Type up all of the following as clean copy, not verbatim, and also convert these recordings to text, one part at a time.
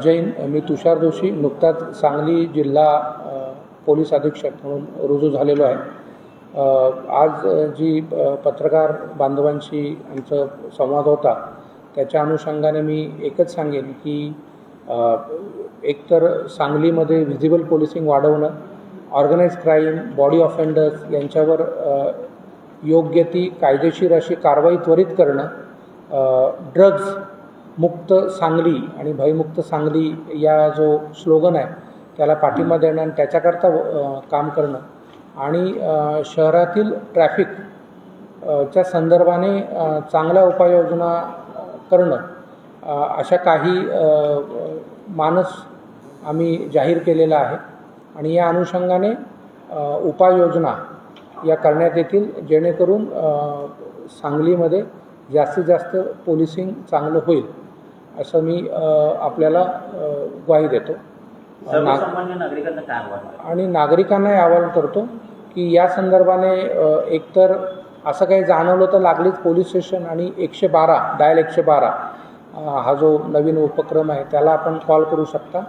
जैन, मी तुषार जोशी, नुकताच सांगली जिल्हा पोलीस अधीक्षक म्हणून रुजू झालेलो आहे. आज जी पत्रकार बांधवांशी आमचा संवाद होता त्याच्या अनुषंगाने मी एकच सांगेन की एकतर सांगलीमध्ये व्हिजिबल पोलिसिंग वाढवणं, ऑर्गनाइज क्राईम, बॉडी ऑफेंडर्स यांच्यावर योग्य ती कायदेशीर अशी कारवाई त्वरित करणं, ड्रग्ज मुक्त सांगली आणि भयमुक्त सांगली या जो स्लोगन आहे त्याला पाठिंबा देणं आणि त्याच्याकरता काम करणं आणि शहरातील ट्रॅफिक च्या संदर्भाने चांगल्या उपाययोजना करणं, अशा काही मानस आम्ही जाहीर केलेला आहे आणि या अनुषंगाने उपाययोजना या करण्यात येतील जेणेकरून सांगलीमध्ये जास्तीत जास्त पोलिसिंग चांगलं होईल असं मी आपल्याला ग्वाही देतो. आणि नागरिकांनाही आवाहन करतो की या संदर्भाने एकतर असं काही जाणवलं तर लागलीच पोलीस स्टेशन आणि 112 डायल 112 हा जो नवीन उपक्रम आहे त्याला आपण कॉल करू शकता.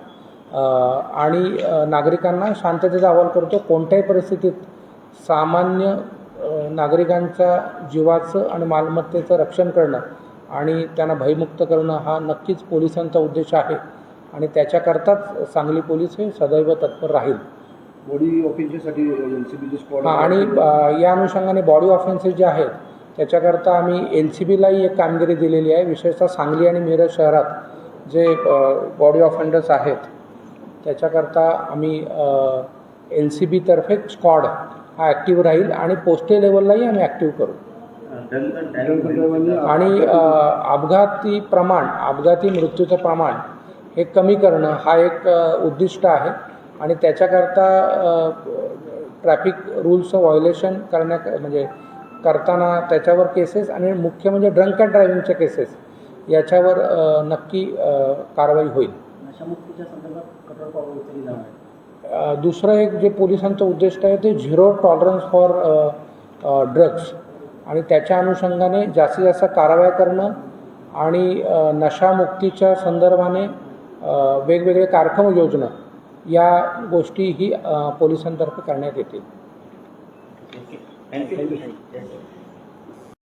आणि नागरिकांना शांततेचं आवाहन करतो, कोणत्याही परिस्थितीत सामान्य नागरिकांच्या जीवाचं आणि मालमत्तेचं रक्षण करणं आणि त्यांना भयमुक्त करणं हा नक्कीच पोलिसांचा उद्देश आहे आणि त्याच्याकरताच सांगली पोलीस हे सदैव तत्पर राहील. बॉडी ऑफेन्ससाठी LCB स्क्वॉड आणि या अनुषंगाने बॉडी ऑफेन्सेस जे आहेत त्याच्याकरता आम्ही LCBलाही एक कामगिरी दिलेली आहे. विशेषतः सांगली आणि मिरज शहरात जे बॉडी ऑफेंडर्स आहेत त्याच्याकरता आम्ही LCBतर्फे स्क्वॉड हा ॲक्टिव्ह राहील आणि पोस्टल लेवललाही आम्ही ॲक्टिव्ह करू. आणि अपघाती मृत्यूचं प्रमाण हे कमी करणं हा एक उद्दिष्ट आहे आणि त्याच्याकरता ट्रॅफिक रूल्सचं व्हायोलेशन करताना त्याच्यावर केसेस आणि मुख्य म्हणजे ड्रंक अँड ड्रायव्हिंगच्या केसेस याच्यावर नक्की कारवाई होईल. दुसरं एक जे पोलिसांचं उद्दिष्ट आहे ते 0 टॉलरन्स फॉर ड्रग्ज आणि त्याच्या अनुषंगाने जास्तीत जास्त कारवाया करणं आणि नशामुक्तीच्या संदर्भाने वेगवेगळे कार्यक्रम योजना या गोष्टी ही पोलिसांतर्फे करण्यात येतील. थँक्यू.